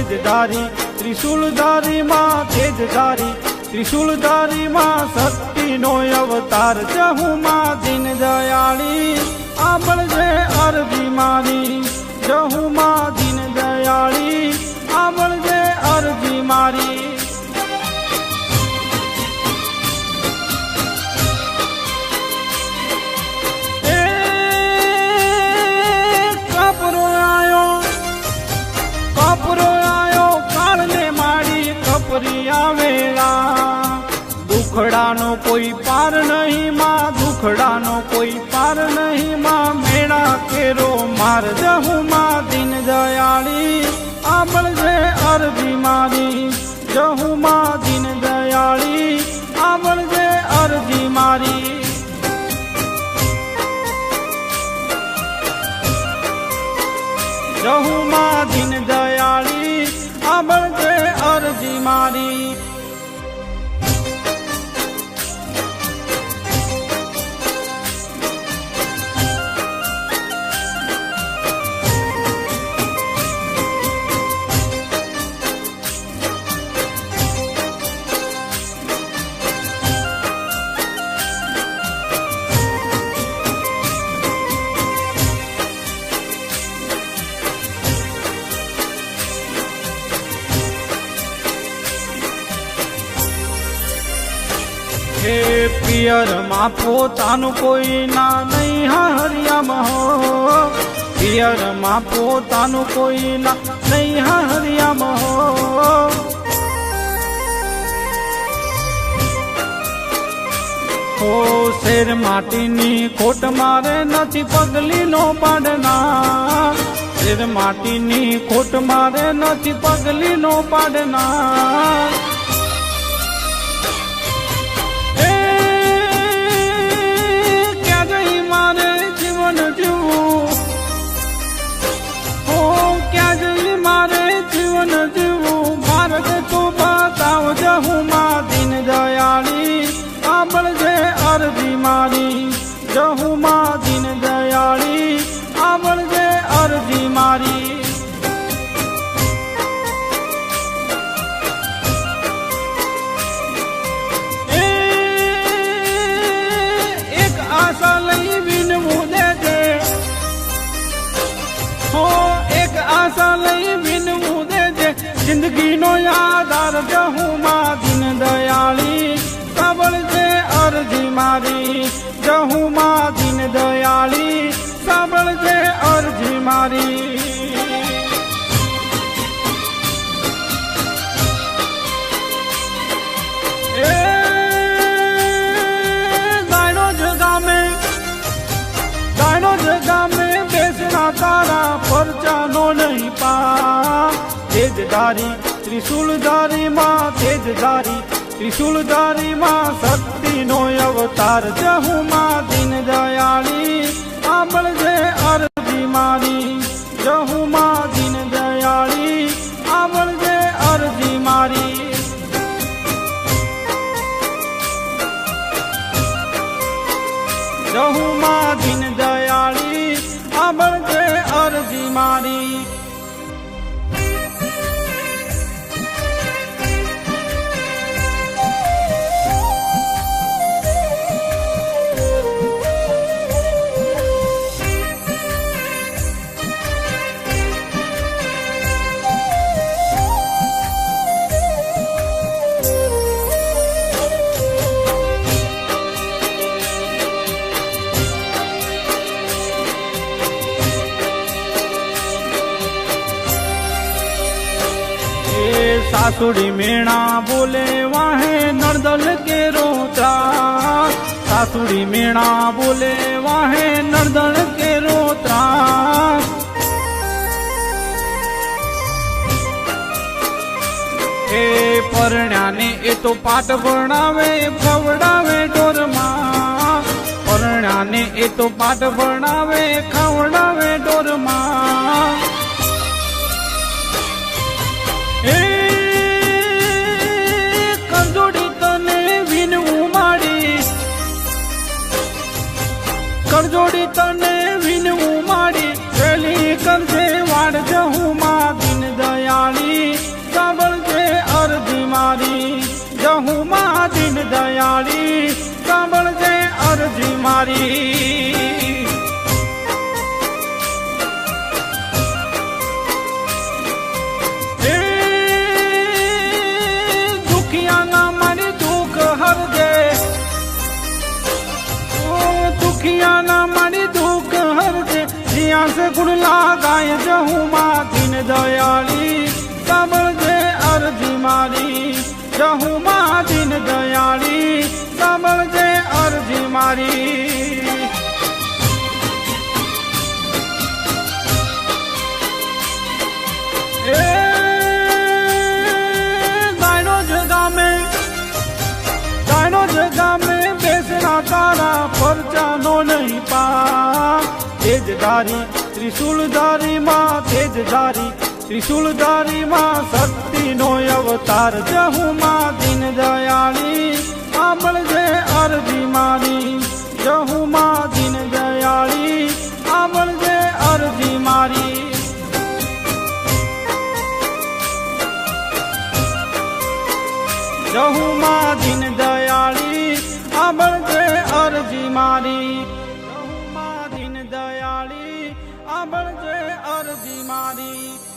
तेजधारी त्रिशूलधारी मां तेजधारी त्रिशूलधारी मां शक्ति नो अवतार जहू मां दीन दयाली आंबळ जे अरजी मारी जहू मां दीन दयाली आंबळ जे अरजी मारी आवेला दुखड़ानो कोई पार नहीं मां दुखड़ानो कोई पार नहीं मां मेणा केरो मार जहू मां दीन दयाली आंबळ जे अरजी मारी जहू मां दीन दयाली आंबळ जे अरजी मारी जहू मां दीन दयाली आंबळ जे अरजी मारी पियर मां पोतानु कोई ना नहीं हरियम हो पियर मां पोतानु कोई ना नहीं हरियम हो शेर माटीनी खोट मारे नथी पगली नो पाडना शेर माटीनी खोट मारे नथी पगली नो पाडना जहू मां दीन दयाली आंबळ जे अरजी मारी जहू मां दीन दयाली आंबळ जे अरजी मारी एक आशा लई विनवू देजे हो एक आशा लई विनवू देजे जिंदगी नो आधार जहू मां दीन दयाली सांबळ जे अरजी मारी जहू मां दीन दयाली सांबळ जे अरजी मारी दायनो जगा में बेसना तारा परचा नो नहीं पा तेजधारी त्रिशूलधारी मां तेजधारी त्रिशूलधारी मां शक्ति नो अवतार जहू मां दीन दयाली आंबळ जे अरजी मारी जहू मां दीन दयाली आंबळ जे अरजी मारी जहू मां दीन दयाली आंबळ जे अरजी मारी सासुड़ी मेणा बोले वाहे नर्दल के रोत्रा सासुड़ी मेणा बोले वाहे नर्दल के रोत्रा ए परण्याने ए तो पाठ भणावे खवडावे डोरमा परण्याने ए तो पाठ भणावे खवडावे डोरमा करजोड़ी तने विनवू मारी वेली करजे वाड़ जहू मां दीन दयाली મારી દુખિયાના મારી દુઃખ હરજે દુખિયાના મારી દુઃખ હરજે જ્યાં સે ગુણ લાગાય જહું માં દીન દયાળી સાંભળજે અરજી મારી જહું માં દીન દયાળી સાંભળજે અરજી મારી ગામે બેસના તારા પરચાનો નહીં પા તેજધારી ત્રિશુલધારી માં તેજધારી ત્રિશુલધારી માં શક્તિનો અવતાર જહું માં દીન દયાળી સાંભળજે અરજી મારી જહું માં દીન દયાળી સાંભળજે અરજી મારી જહું માં દીન દયાળી સાંભળજે અરજી મારી જહું માં દીન દયાળી સાંભળજે અરજી મારી